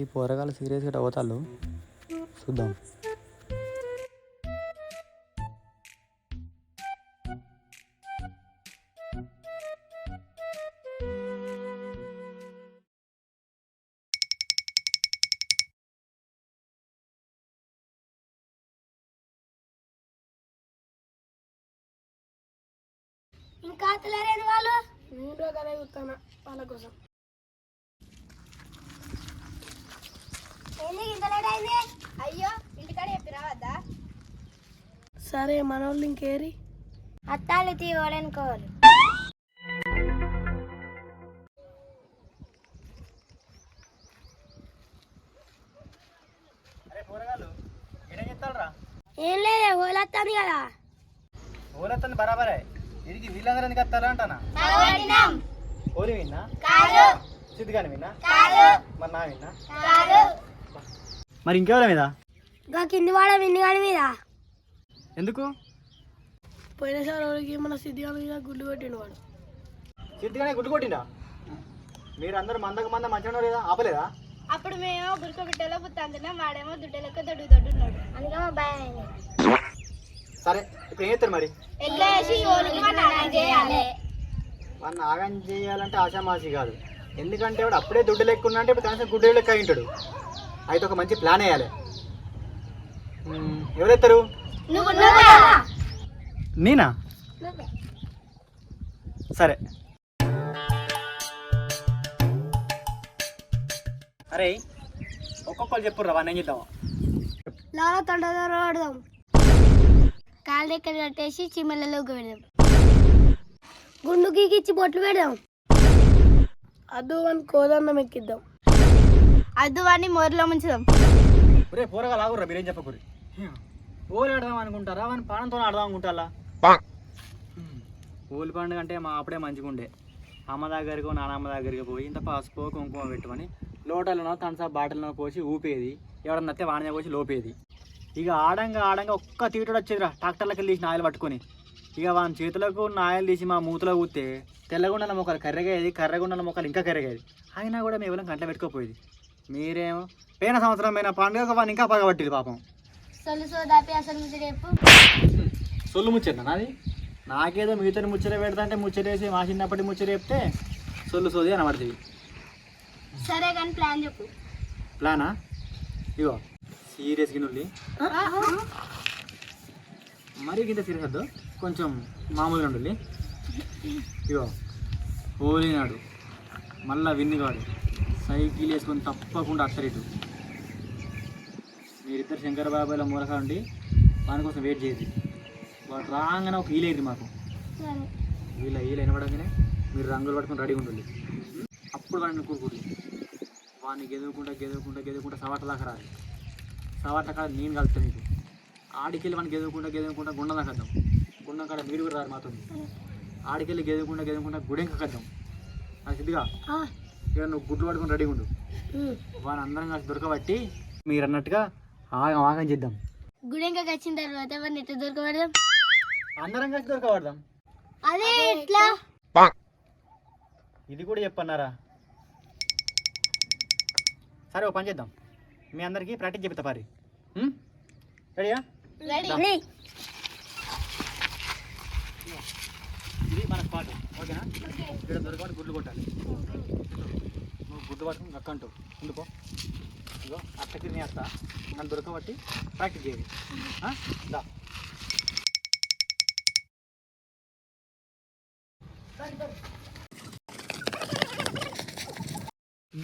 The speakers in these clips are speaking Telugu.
ఈ పోరగాళ్ళు సీరియస్గా అవుతాళ్ళు చూద్దాం. ఇంకా తెలియదు వాళ్ళు. నేను కదా చూస్తాను వాళ్ళ కోసం. అయ్యో ఇంటికాడ చెప్పి రావద్దా? సరే మన వాళ్ళు ఇంకేరి అత్తాలు తీయనుకోవాలి. ఏం లేదు హోలత్తాను కదా. ఓలత్తంది బరాబరే. ఇది వీళ్ళందరూ ఎందుకు వస్తారా అంటానా? ఓలి విన్నా సిద్ధిగాని విన్నా మరి నా విన్నా మరి ఇంకెవరి మీద? ఇంకా కింది వాడ విన్నిగాడి మీద. ఎందుకు? పోయినసారి వాళ్ళకి మన సిద్ధిగాడి మీద గుడ్డు కొట్టిండు వాడు. సిద్ధిగానే గుడ్డు కొట్టిండా? మీరు అందరూ మందకు మంచిగా లేదా ఆపలేదా? అప్పుడు మేము గురిక బిడ్డలో పుత్తాంటున్నాం, వాడేమో దుడ్డలెక్క దొడ్డున్నాడు. అందుకే మా భయం అయింది. సరే ఇప్పుడు ఏం చేస్తారు మరి? ఎట్లా చేసి చేయాలి. వాడిని ఆగం చేయాలంటే ఆశామాషి కాదు. ఎందుకంటే వాడు అప్పుడే దుడ్డు లెక్క ఉన్నా అంటే ఇప్పుడు కనీసం గుడ్డు లెక్క అయి ఉంటాడు. అయితే ఒక మంచి ప్లాన్ వేయాలి. ఎవరెత్తారు? నేనా? సరే అరే ఒక్కొక్కరు చెప్పుర్రా వాడిని ఏం చేద్దాం? లాలా తండ్రి వాడదాం. కాళ్ళ దగ్గర కట్టేసి చిమ్మలలోకి పెడదాం. గుండు గీకిచ్చి బొట్లు పెడదాం. అద్దు అని కోదన్నం ఎక్కిద్దాం. అద్దు వాడిని మోరిలో ముంచుదాం. ఒరే పూరగా లాగుర్రా మీరేం చెప్పకూరి. ఓలి ఆడదాం అనుకుంటారా వాని పానంతో ఆడదాం అనుకుంటారా? ఓలి పండుగ అంటే మా అప్పుడే మంచిగా ఉండే. అమ్మ దగ్గరికి నానమ్మ దగ్గరికి పోయి ఇంత పసుపు కుంకుమ పెట్టుకొని లోటలనో థమ్సప్ బాటిల్నో పోసి ఊపేది. ఎవడన్నా నత్తే వాడినే పోసి లోపేది. ఇక ఆడంగా ఒక్క తీటుడు వచ్చేదిరా ట్రాక్టర్లకి తీసి నాయలు పట్టుకొని. ఇక వాని చేతులకు నాయలు తీసి మా మూతలో ఊతే తెల్లగుండల మొక్కలు కర్రెగేది, కర్రెగుండల మొక్కలు ఇంకా కర్రెగేది. అయినా కూడా మేము ఎవరైనా కంట్లో పెట్టుకోపోయేది. మీరేమో పోయిన సంవత్సరం పోయిన పండుగ వాడిని ఇంకా పగబట్టింది పాపం. సొల్లు ముచ్చట నాది. నాకేదో మిగతా ముచ్చట పెడతా అంటే ముచ్చటేసి మా చిన్నప్పటి ముచ్చట చెప్తే సొల్లు సోది అని పడుతుంది. సరే కానీ ప్లాన్ చెప్పు. ప్లానా? ఇగో సీరియస్ గిన్నెల్లి మరీ గింత సీరియస్ వద్దు, కొంచెం మామూలుగా ఉండాలి. ఇగో హోలీనాడు మళ్ళా విన్నిగాడు సైకిల్ వేసుకొని తప్పకుండా అత్తరిటు. మీరిద్దరు శంకర్ బాబాయ్ల మూలక ఉండి వాని కోసం వెయిట్ చేసి వాడు రాగానే ఒక హీల్ అయింది మాకు. హీల్ వినపడగానే మీరు రంగులు పట్టుకొని రెడీగా ఉండాలి. అప్పుడు వాడిని కూరుకుంటు వాడిని గెదువుకుంటా సవాట దాకా రాలి. సవాట కాడ నేను కలుపుతాను మీకు. ఆడికెళ్ళి వాడిని గెదువుకుంటా గుండం దాకా వద్దాం. గుండం కాడ మీరు కూడా రారు మాతో. ఆడికెళ్ళి గెదువుకుంటా గుడెంక కద్దాం. అది సిద్ధిగా ఇక నువ్వు గుడ్లు పట్టుకొని రెడీగా ఉండు. వాడిని అందరం కలిసి దొరకబట్టి మీరు అన్నట్టుగా ఆగం చేద్దాం. గుడెంక వచ్చిన తర్వాత వాడిని ఎట్లా దొరకబడదాం? అందరం కలిసి దొరకబడదాం. అదే ఎట్లా? ఇది కూడా చెప్పన్నారా? సరే ఓ పని చేద్దాం, మీ అందరికీ ప్రాక్టీస్ చెప్తా పారి. రెడీయా? ఇది మన స్పాట్, ఓకేనా? ఇక్కడ దొరకబడి గుడ్లు కొట్టాలి. నువ్వు గుడ్డు పట్టుకుని అక్కంటూ ఉండిపో. ఇగో అత్తకి నీ అత్త నన్ను దొరకబట్టి ప్రాక్టీస్ చేయాలి. దా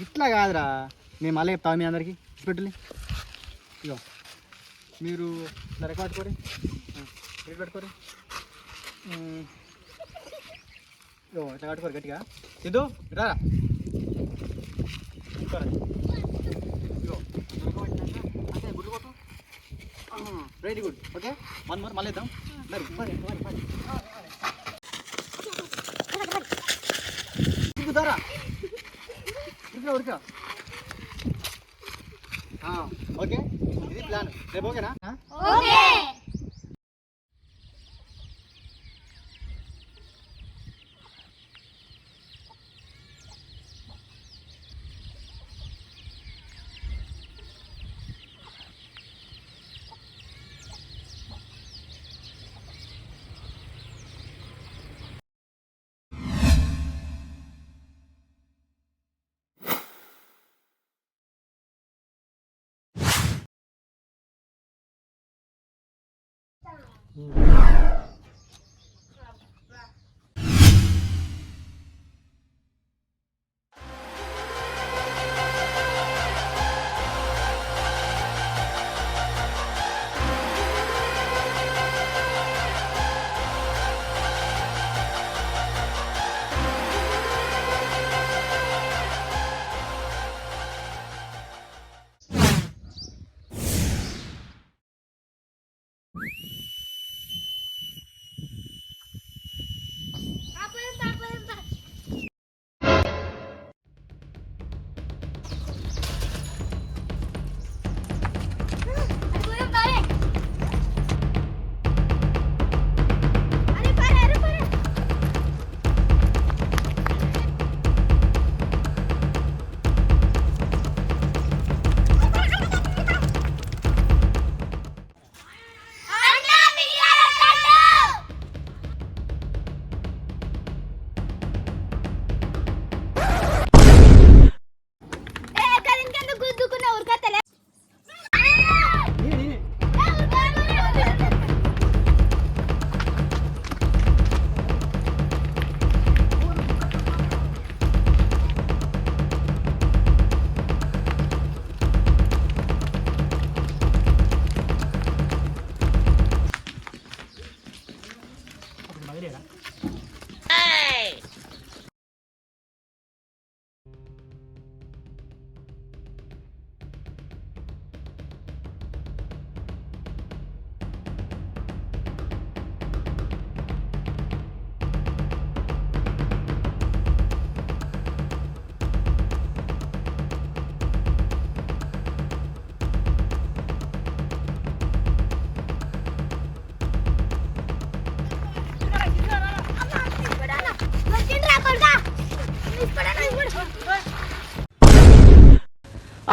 ఇట్లా కాదురా, నేను మళ్ళీ చెప్తాను మీ అందరికీ పెట్టలే. ఇగో మీరు ఇట్లా రికార్డ్ పెట్టుకోరి, రేట్ పెట్టుకోరి. ఇగో ఇట్లా కట్టుకోరు గట్టిగా. ఇదో రా ఇగో అంటే గుడ్లు కొట్టు. Very good, okay. One more మళ్ళీ ఇద్దాం. దిగుతారా? ఉరికా ఓకే, ఇది ప్లాన్. రేపు ఓకేనా?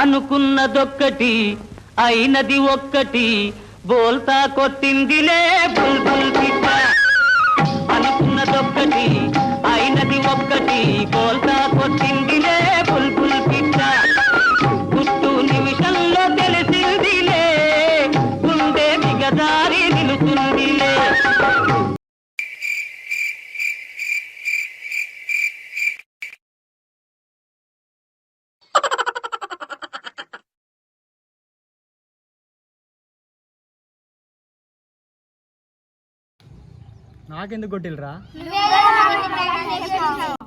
అనుకున్నదొక్కటి అయినది ఒక్కటి బోల్తా కొట్టిందిలే బుల్బుల్ పిట్ట. అనుకున్నదొక్కటి అయినది ఒక్కటి బోల్తా కొట్టిందిలే బుల్బుల్ పిట్ట. గుట్టు నిమిషంలో తెలిసిందిలే గుండె దిగజారి నిలుతుందిలే. నాకెందుకు కొట్టిల్రా? నువ్వే కదా నాకు ప్రయత్నం చేసినావు.